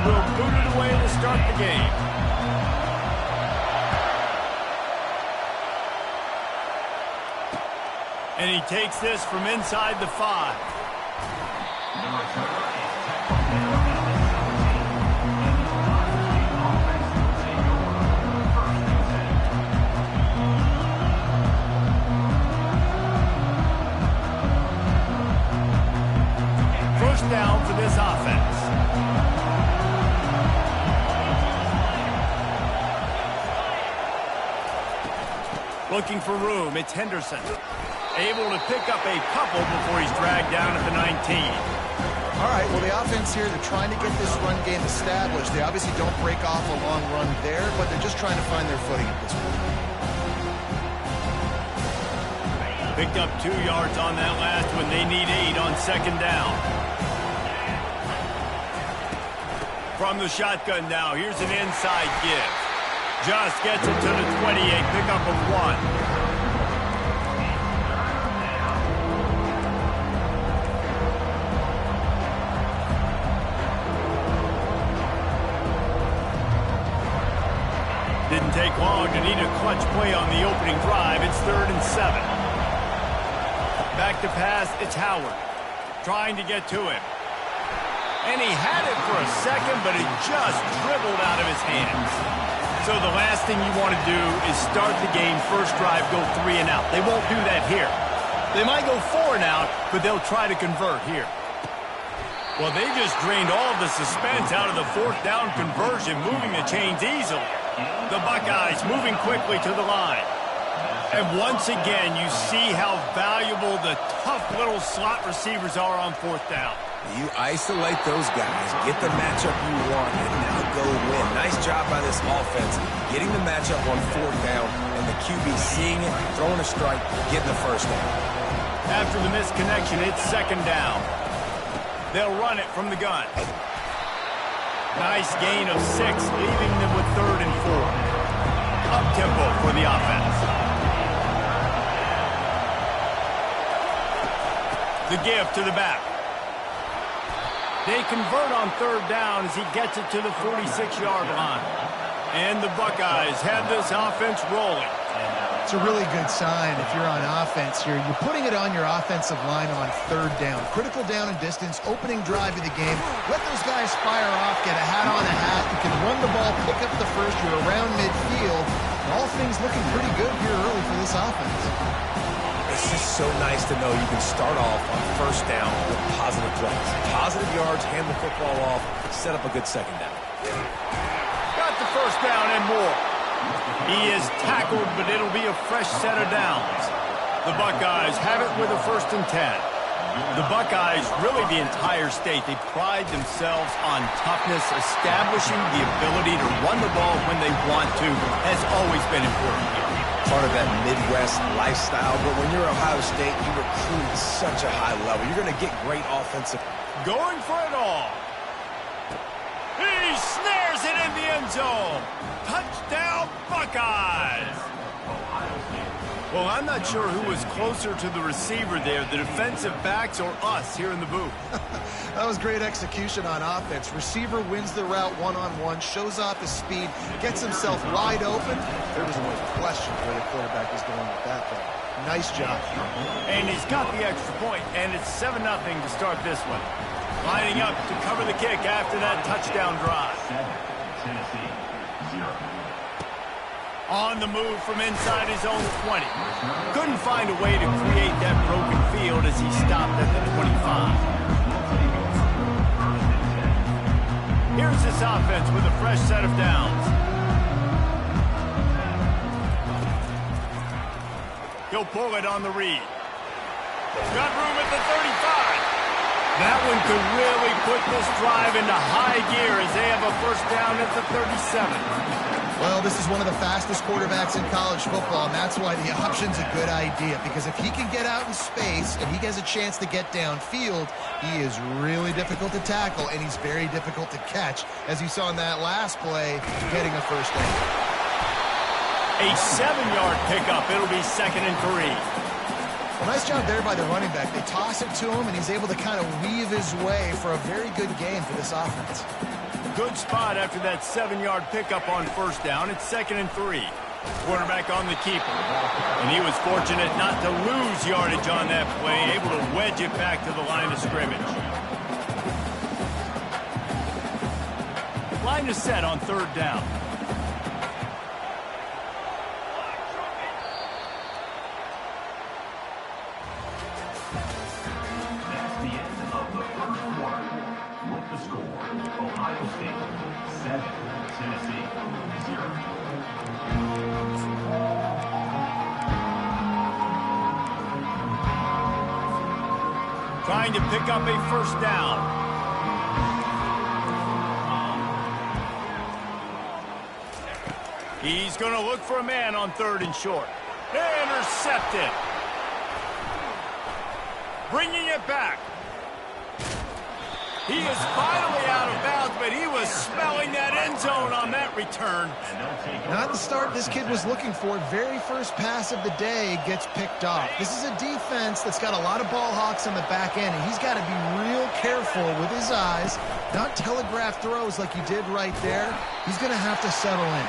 will boot it away to start the game. And he takes this from inside the 5. First down for this offense. Looking for room, it's Henderson. Able to pick up a couple before he's dragged down at the 19. All right, well, the offense here, they're trying to get this run game established. They obviously don't break off a long run there, but they're just trying to find their footing at this point. Picked up 2 yards on that last one. They need 8 on second down. From the shotgun now, here's an inside give. Just gets it to the 28, pickup of 1. Didn't take long to need a clutch play on the opening drive. It's 3rd and 7. Back to pass, it's Howard. Trying to get to him. And he had it for a second, but it just dribbled out of his hands. So the last thing you want to do is start the game, first drive, go 3 and out. They won't do that here. They might go 4 and out, but they'll try to convert here. Well, they just drained all of the suspense out of the 4th down conversion, moving the chains easily. The Buckeyes moving quickly to the line. And once again, you see how valuable the tough little slot receivers are on 4th down. You isolate those guys, get the matchup you want, and now go win. Nice job by this offense, getting the matchup on 4th down, and the QB seeing it, throwing a strike, getting the first down. After the misconnection, it's 2nd down. They'll run it from the gun. Nice gain of 6, leaving them with 3rd and 4. Up-tempo for the offense. The give to the back. They convert on 3rd down as he gets it to the 46-yard line. And the Buckeyes have this offense rolling. It's a really good sign if you're on offense here. You're putting it on your offensive line on 3rd down. Critical down and distance, opening drive of the game. Let those guys fire off, get a hat on a hat. You can run the ball, pick up the first. You're around midfield. All things looking pretty good here early for this offense. It's just so nice to know you can start off on 1st down with positive plays. Positive yards, hand the football off, set up a good 2nd down. Got the 1st down and more. He is tackled, but it'll be a fresh set of downs. The Buckeyes have it with a 1st and 10. The Buckeyes, really the entire state, they pride themselves on toughness. Establishing the ability to run the ball when they want to has always been important here. Part of that Midwest lifestyle, but when you're Ohio State, you recruit at such a high level. You're going to get great offensive. Going for it all. He snares it in the end zone. Touchdown, Buckeyes. Well, I'm not sure who was closer to the receiver there, the defensive backs or us here in the booth. That was great execution on offense. Receiver wins the route one-on-one, shows off his speed, gets himself wide open. There was no question where the quarterback was going with that play. Nice job. And he's got the extra point, and it's 7-0 to start this one. Lining up to cover the kick after that touchdown drive. Tennessee, 0. On the move from inside his own 20. Couldn't find a way to create that broken field as he stopped at the 25. Here's this offense with a fresh set of downs. He'll pull it on the read. Got room at the 35. That one could really put this drive into high gear as they have a 1st down at the 37. Well, this is one of the fastest quarterbacks in college football, and that's why the option's a good idea, because if he can get out in space and he has a chance to get downfield, he is really difficult to tackle, and he's very difficult to catch, as you saw in that last play, getting a 1st down. A 7-yard pickup. It'll be 2nd and 3. Well, nice job there by the running back. They toss it to him, and he's able to kind of weave his way for a very good game for this offense. Good spot after that 7-yard pickup on first down. It's 2nd and 3. Quarterback on the keeper. And he was fortunate not to lose yardage on that play, able to wedge it back to the line of scrimmage. Line is set on 3rd down. That's the end of the first quarter. With the score, Ohio State 7, Tennessee 0. Trying to pick up a first down. He's going to look for a man on 3rd and short. Intercepted. Bringing it back. He is finally out of bounds, but he was smelling that end zone on that return. Not the start this kid was looking for. Very first pass of the day gets picked off. This is a defense that's got a lot of ball hawks on the back end, and he's got to be real careful with his eyes, not telegraph throws like he did right there. He's going to have to settle in.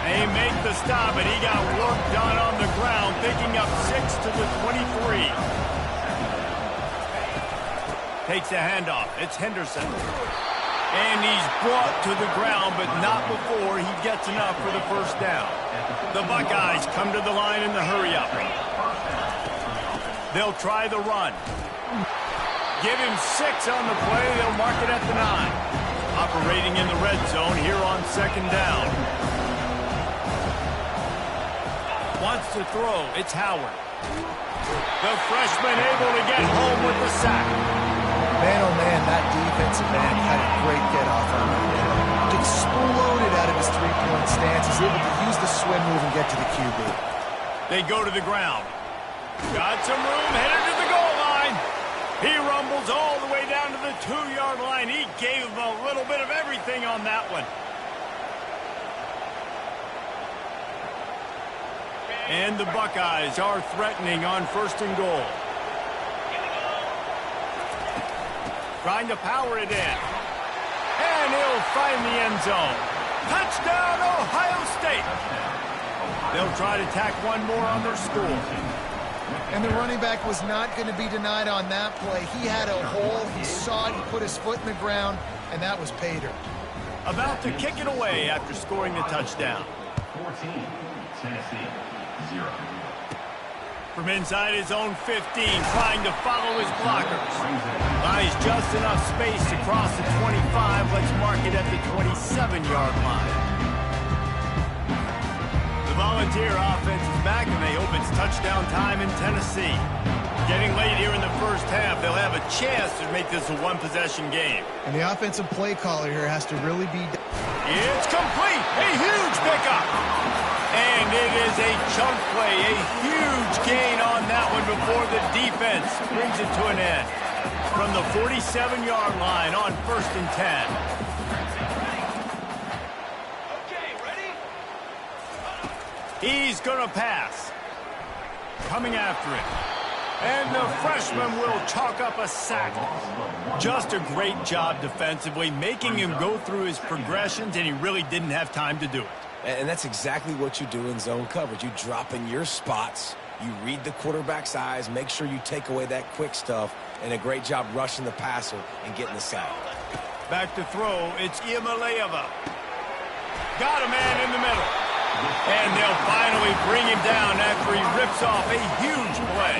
They make the stop, and he got work done on the ground, picking up 6 to the 23. Takes the handoff. It's Henderson. And he's brought to the ground, but not before he gets enough for the first down. The Buckeyes come to the line in the hurry-up. They'll try the run. Give him 6 on the play. They'll mark it at the 9. Operating in the red zone here on 2nd down. Wants to throw. It's Howard. The freshman able to get home with the sack. Man, oh man, that defensive end had a great get-off on him. Exploded out of his three-point stance. He's able to use the swim move and get to the QB. They go to the ground. Got some room, headed to the goal line. He rumbles all the way down to the 2-yard line. He gave him a little bit of everything on that one. And the Buckeyes are threatening on 1st and goal. Trying to power it in. And he'll find the end zone. Touchdown, Ohio State. They'll try to tack one more on their score. And the running back was not going to be denied on that play. He had a hole. He saw it. He put his foot in the ground, and that was pay dirt. About to kick it away after scoring the touchdown. 14, Tennessee 0. From inside his own 15, trying to follow his blockers. Buys just enough space to cross the 25. Let's mark it at the 27-yard line. The Volunteer offense is back, and they hope it's touchdown time in Tennessee. Getting late here in the first half, they'll have a chance to make this a one-possession game. And the offensive play caller here has to really be... It's complete! A huge pickup! And it is a chunk play, a huge gain on that one before the defense brings it to an end. From the 47-yard line on 1st and 10. Okay, ready? He's going to pass. Coming after it. And the freshman will chalk up a sack. Just a great job defensively, making him go through his progressions, and he really didn't have time to do it. And that's exactly what you do in zone coverage. You drop in your spots, you read the quarterback's eyes, make sure you take away that quick stuff, and a great job rushing the passer and getting the sack. Back to throw, it's Iamaleava. Got a man in the middle. And they'll finally bring him down after he rips off a huge play.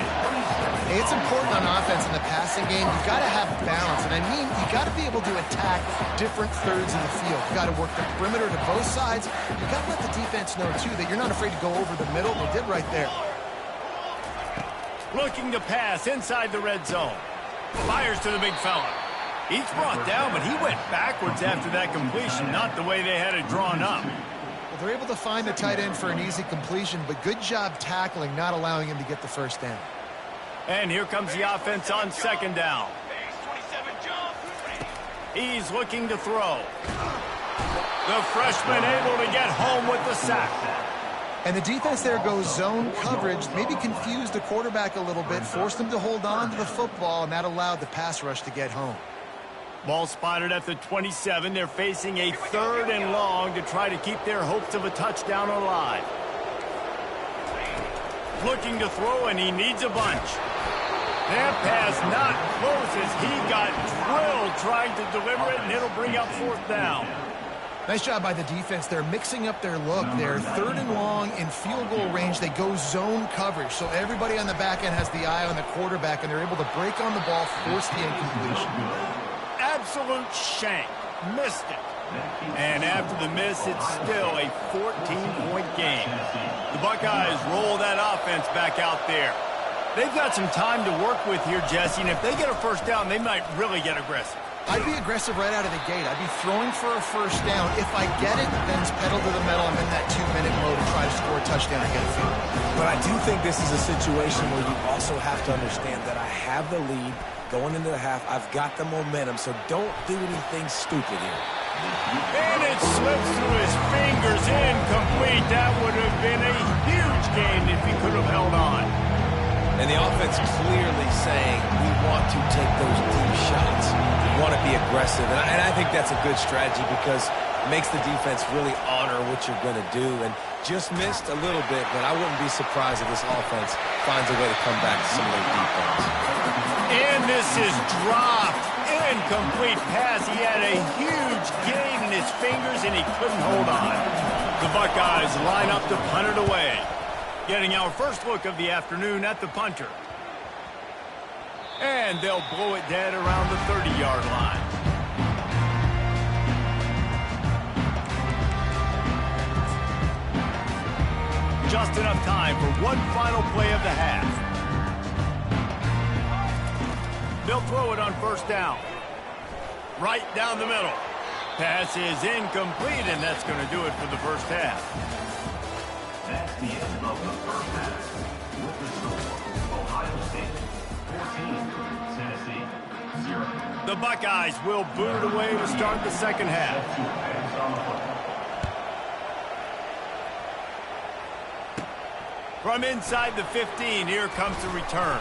Hey, it's important on offense in the passing game. You've got to have balance. And I mean, you've got to be able to attack different thirds of the field. You've got to work the perimeter to both sides. You've got to let the defense know, too, that you're not afraid to go over the middle. They did right there. Looking to pass inside the red zone. Fires to the big fella. He's brought down, but he went backwards after that completion, not the way they had it drawn up. Well, they're able to find the tight end for an easy completion, but good job tackling, not allowing him to get the first down. And here comes the offense on 2nd down. He's looking to throw. The freshman able to get home with the sack. And the defense there goes zone coverage, maybe confused the quarterback a little bit, forced him to hold on to the football, and that allowed the pass rush to get home. Ball spotted at the 27. They're facing a 3rd and long to try to keep their hopes of a touchdown alive. Looking to throw, and he needs a bunch. That pass not close as he got drilled trying to deliver it, and it'll bring up 4th down. Nice job by the defense. They're mixing up their look. They're 3rd and long in field goal range. They go zone coverage, so everybody on the back end has the eye on the quarterback, and they're able to break on the ball, force the incompletion. Absolute shank. Missed it. And after the miss, it's still a 14-point game. The Buckeyes roll that offense back out there. They've got some time to work with here, Jesse, and if they get a 1st down, they might really get aggressive. I'd be aggressive right out of the gate. I'd be throwing for a 1st down. If I get it, then it's pedal to the metal. I'm in that 2-minute mode to try to score a touchdown and get a field goal. But I do think this is a situation where you also have to understand that I have the lead going into the half. I've got the momentum, so don't do anything stupid here. And it slips through his fingers, incomplete. That would have been a huge gain if he could have held on. And the offense clearly saying, we want to take those deep shots. We want to be aggressive. And I think that's a good strategy because it makes the defense really honor what you're going to do. And just missed a little bit, but I wouldn't be surprised if this offense finds a way to come back to some of their defense. And this is dropped. Incomplete pass. He had a huge gain in his fingers, and he couldn't hold on. The Buckeyes line up to punt it away. Getting our first look of the afternoon at the punter. And they'll blow it dead around the 30-yard line. Just enough time for one final play of the half. They'll throw it on 1st down. Right down the middle. Pass is incomplete, and that's going to do it for the 1st half. That's the end of the 1st half. With the score, Ohio State 14, Tennessee 0. The Buckeyes will boot it away to start the 2nd half. From inside the 15, here comes the return.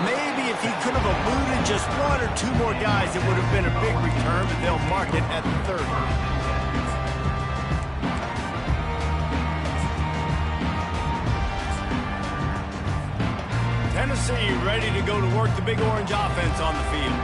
Maybe if he could have eluded just 1 or 2 more guys, it would have been a big return, but they'll mark it at the 30. Tennessee ready to go to work the Big Orange offense on the field.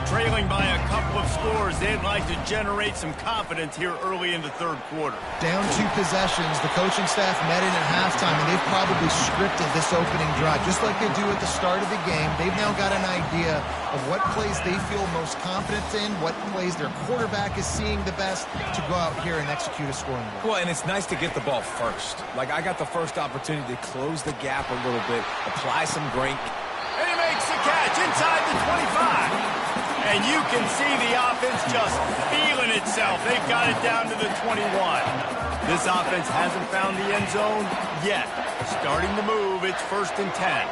Trailing by a couple of scores, they'd like to generate some confidence here early in the 3rd quarter. Down 2 possessions, the coaching staff met in at halftime, and they've probably scripted this opening drive. Just like they do at the start of the game, they've now got an idea of what plays they feel most confident in, what plays their quarterback is seeing the best to go out here and execute a scoring drive. Well, and it's nice to get the ball first. Like, I got the first opportunity to close the gap a little bit, apply some brink. And he makes the catch inside the 25. And you can see the offense just feeling itself. They've got it down to the 21. This offense hasn't found the end zone yet. Starting to move, it's 1st and 10.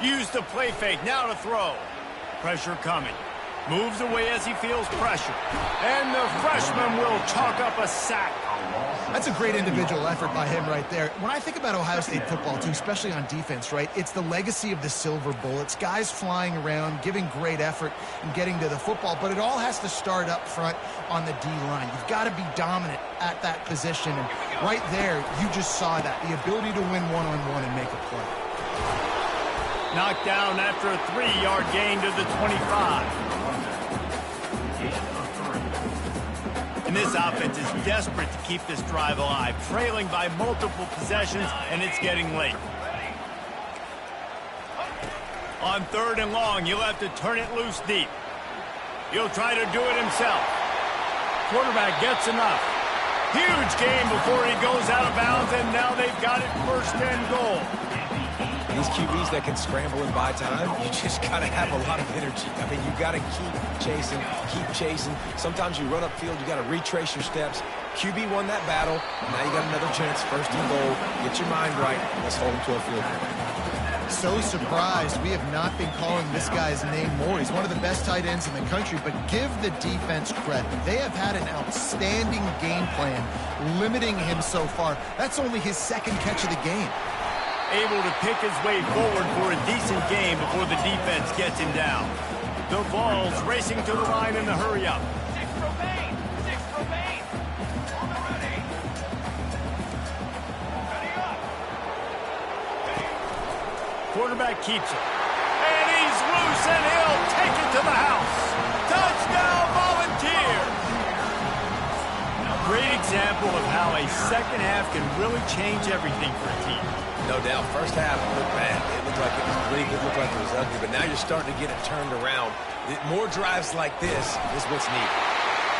Use the play fake, now to throw. Pressure coming. Moves away as he feels pressure. And the freshman will chalk up a sack. That's a great individual effort by him right there. When I think about Ohio State football, too, especially on defense, right, it's the legacy of the Silver Bullets, guys flying around, giving great effort and getting to the football, but it all has to start up front on the D-line. You've got to be dominant at that position, and right there, you just saw that, the ability to win one-on-one and make a play. Knocked down after a 3-yard gain to the 25. And this offense is desperate to keep this drive alive, trailing by multiple possessions, and it's getting late. On 3rd and long, he'll have to turn it loose deep. He'll try to do it himself. Quarterback gets enough. Huge gain before he goes out of bounds, and now they've got it 1st and goal. These QBs that can scramble and buy time, you just got to have a lot of energy. I mean, you got to keep chasing. Sometimes you run upfield, you got to retrace your steps. QB won that battle. Now you got another chance, 1st and goal. Get your mind right. Let's hold him to a field goal. So surprised we have not been calling this guy's name more. He's one of the best tight ends in the country, but give the defense credit. They have had an outstanding game plan limiting him so far. That's only his 2nd catch of the game. able to pick his way forward for a decent game before the defense gets him down. The ball's racing to the line in the hurry-up. Quarterback keeps it. And he's loose, and he'll take it to the house. Touchdown, Volunteers! Great example of how a second half can really change everything for a team. No doubt. First half looked bad. It looked like it was bleak. It looked like it was ugly. But now you're starting to get it turned around. More drives like this is what's needed.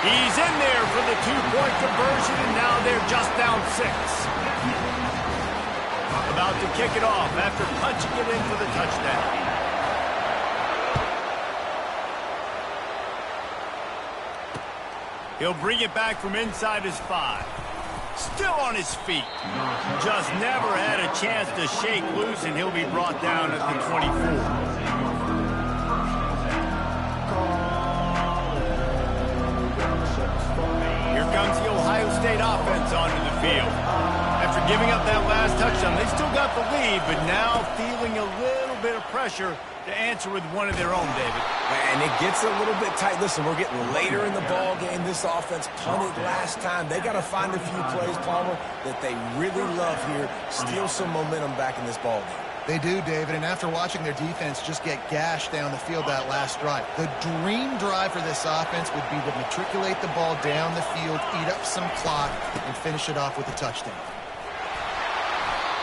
He's in there for the two-point conversion, and now they're just down 6. About to kick it off after punching it in for the touchdown. He'll bring it back from inside his 5. Still on his feet. Just never had a chance to shake loose, and he'll be brought down at the 24. Here comes the Ohio State offense onto the field. After giving up that last touchdown, they still got the lead, but now feeling a little bit of pressure to answer with one of their own, David. And it gets a little bit tight. Listen, we're getting later in the ball game. This offense punted last time. They got to find a few plays, Palmer, that they really love here. Steal some momentum back in this ball game. They do, David, and after watching their defense just get gashed down the field that last drive, the dream drive for this offense would be to matriculate the ball down the field, eat up some clock, and finish it off with a touchdown.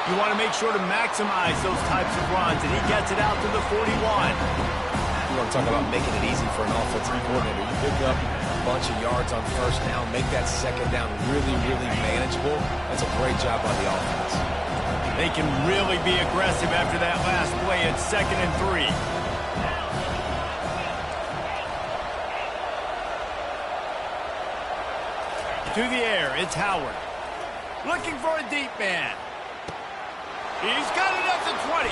You want to make sure to maximize those types of runs, and he gets it out to the 41. You want to talk about making it easy for an offensive coordinator. You pick up a bunch of yards on first down, make that second down really, really manageable. That's a great job by the offense. They can really be aggressive after that last play at 2nd and 3. To the air, it's Howard. Looking for a deep man. He's got it at the 20.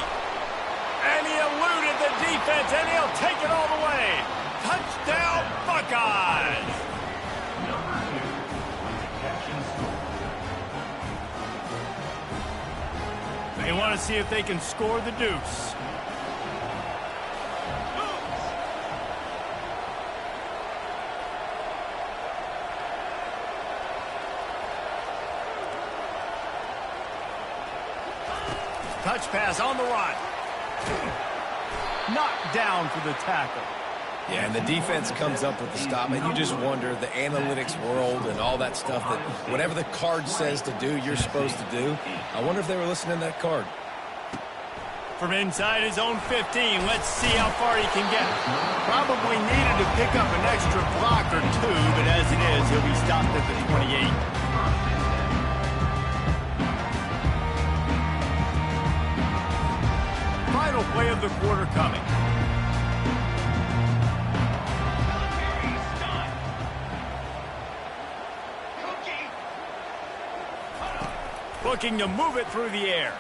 And he eluded the defense, and he'll take it all the way. Touchdown, Buckeyes! They want to see if they can score the deuce. Touch pass on the run. Knocked down for the tackle. Yeah, and the defense comes up with the stop, and you just wonder, the analytics world and all that stuff, that whatever the card says to do, you're supposed to do. I wonder if they were listening to that card. From inside his own 15, let's see how far he can get. Probably needed to pick up an extra block or 2, but as it is, he'll be stopped at the 28. Final play of the quarter coming. Looking to move it through the air.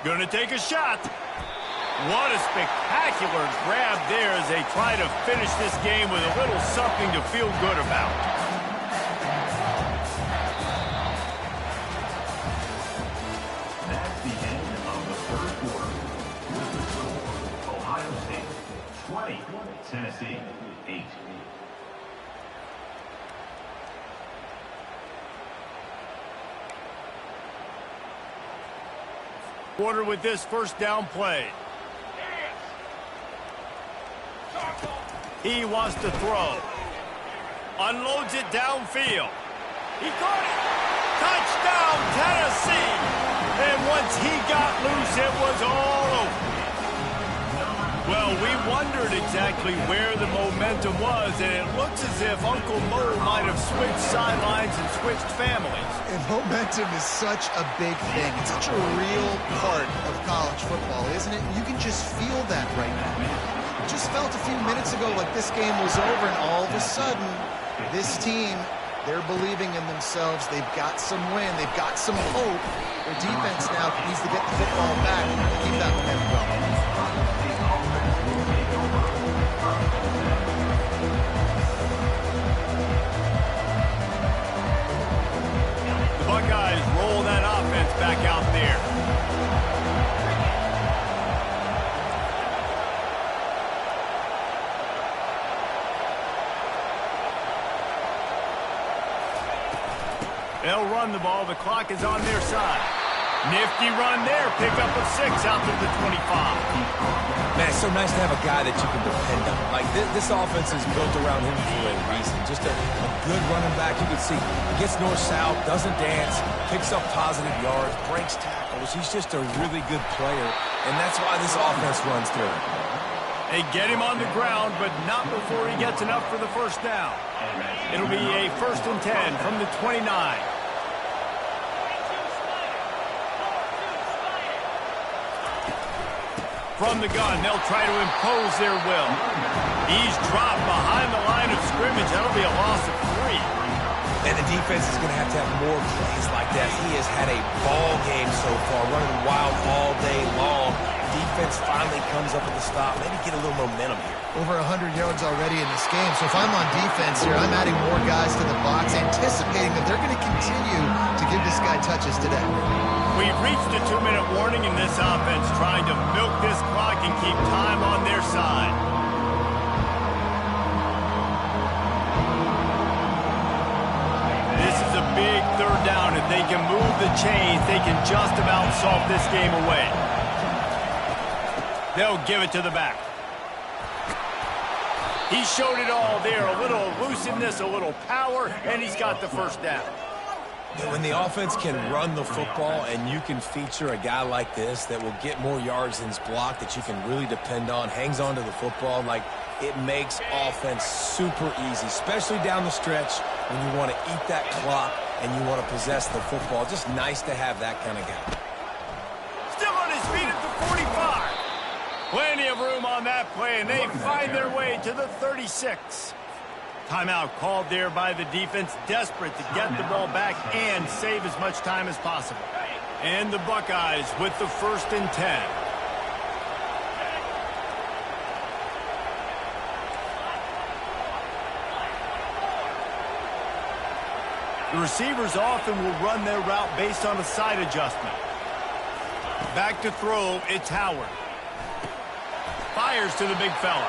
Gonna take a shot. What a spectacular grab there as they try to finish this game with a little something to feel good about. That's the end of the first quarter. With the score, Ohio State 20, Tennessee 8. Quarter with this first down play. He wants to throw. Unloads it downfield. He caught it. Touchdown, Tennessee. And once he got loose, it was all over. Well, we wondered exactly where the momentum was, and it looks as if Uncle Mo might have switched sidelines and switched families. And momentum is such a big thing. It's such a real part of college football, isn't it? You can just feel that right now. It just felt a few minutes ago like this game was over, and all of a sudden, this team, they're believing in themselves. They've got some win. They've got some hope. Their defense now needs to get the football back and keep that momentum going. The Buckeyes roll that offense back out there. They'll run the ball. The clock is on their side. Nifty run there. Pickup of 6 out to the 25. Man, it's so nice to have a guy that you can depend on. Like, this offense is built around him for a reason. Just a good running back. You can see he gets north-south, doesn't dance, picks up positive yards, breaks tackles. He's just a really good player, and that's why this offense runs through him. They get him on the ground, but not before he gets enough for the first down. It'll be a 1st and 10 from the 29. From the gun, they'll try to impose their will. He's dropped behind the line of scrimmage. That'll be a loss of 3. And the defense is going to have more plays like that. He has had a ball game so far, running wild all day long. Defense finally comes up with a stop. Maybe get a little momentum here. Over 100 yards already in this game. So if I'm on defense here, I'm adding more guys to the box, anticipating that they're going to continue to give this guy touches today. We've reached a 2-minute warning in this offense, trying to milk this clock and keep time on their side. This is a big 3rd down. If they can move the chains, they can just about solve this game away. They'll give it to the back. He showed it all there. A little elusiveness, a little power, and he's got the first down. When the offense can run the football and you can feature a guy like this that will get more yards than his block, that you can really depend on, hangs on to the football, like, it makes offense super easy, especially down the stretch when you want to eat that clock and you want to possess the football. Just nice to have that kind of guy. Still on his feet at the 45. Plenty of room on that play, and they find their way to the 36. Timeout called there by the defense, desperate to get the ball back and save as much time as possible. And the Buckeyes with the 1st and 10. The receivers often will run their route based on a side adjustment. Back to throw, it's Howard. Fires to the big fella.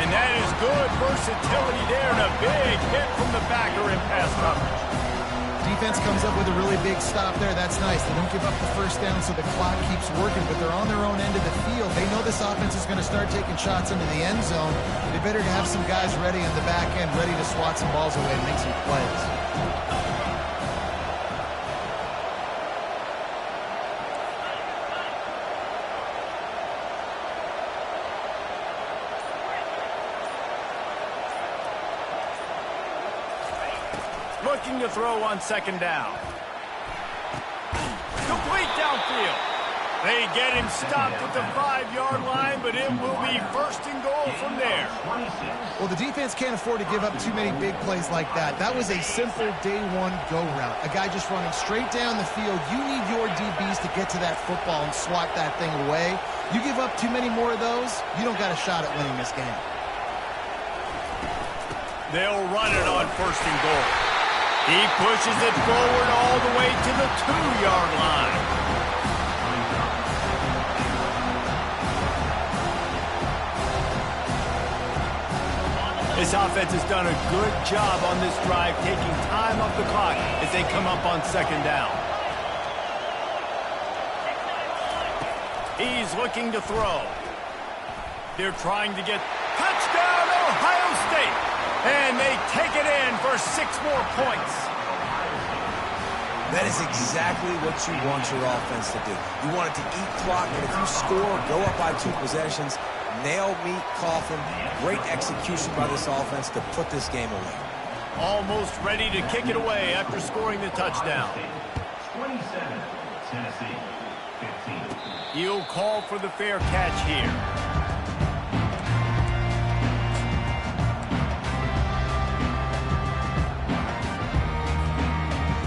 And that is good versatility there, and a big hit from the backer in pass coverage. Defense comes up with a really big stop there. That's nice. They don't give up the first down, so the clock keeps working, but they're on their own end of the field. They know this offense is going to start taking shots into the end zone. They better have some guys ready on the back end, ready to swat some balls away and make some plays. Looking to throw on 2nd down. Complete downfield. They get him stopped at the 5-yard line, but it will be 1st and goal from there. Well, the defense can't afford to give up too many big plays like that. That was a simple day 1 go route. A guy just running straight down the field. You need your DBs to get to that football and swat that thing away. You give up too many more of those, you don't got a shot at winning this game. They'll run it on 1st and goal. He pushes it forward all the way to the 2-yard line. This offense has done a good job on this drive, taking time off the clock as they come up on 2nd down. He's looking to throw. They're trying to get touchdown, Ohio State. And they take it in for 6 more points. That is exactly what you want your offense to do. You want it to eat clock, and if you score, go up by 2 possessions, nail meet Coughlin. Great execution by this offense to put this game away. Almost ready to kick it away after scoring the touchdown. 27, Tennessee, 15. He'll call for the fair catch here.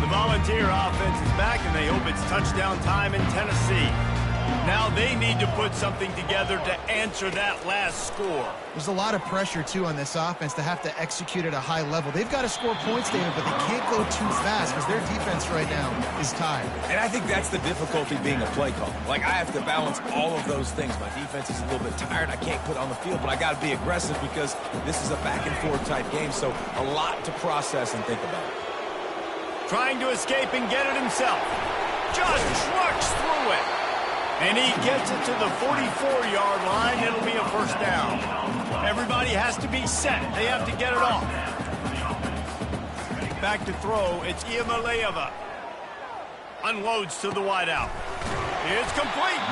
Volunteer offense is back, and they hope it's touchdown time in Tennessee. Now they need to put something together to answer that last score. There's a lot of pressure, too, on this offense to have to execute at a high level. They've got to score points, David, but they can't go too fast because their defense right now is tired. And I think that's the difficulty being a play caller. Like, I have to balance all of those things. My defense is a little bit tired. I can't put on the field, but I got to be aggressive because this is a back-and-forth type game, so a lot to process and think about. Trying to escape and get it himself. Just trucks through it. And he gets it to the 44-yard line. It'll be a first down. Everybody has to be set. They have to get it off. Back to throw. It's Iamaleava. Unloads to the wideout. It's complete.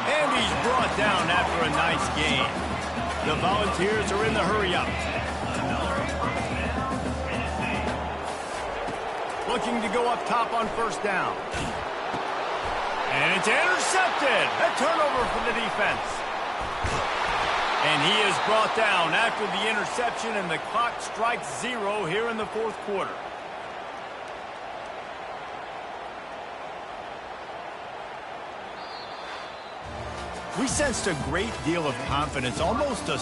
And he's brought down after a nice gain. The Volunteers are in the hurry-up. Looking to go up top on first down. And it's intercepted. A turnover for the defense. And he is brought down after the interception, and the clock strikes 0 here in the fourth quarter. We sensed a great deal of confidence, almost a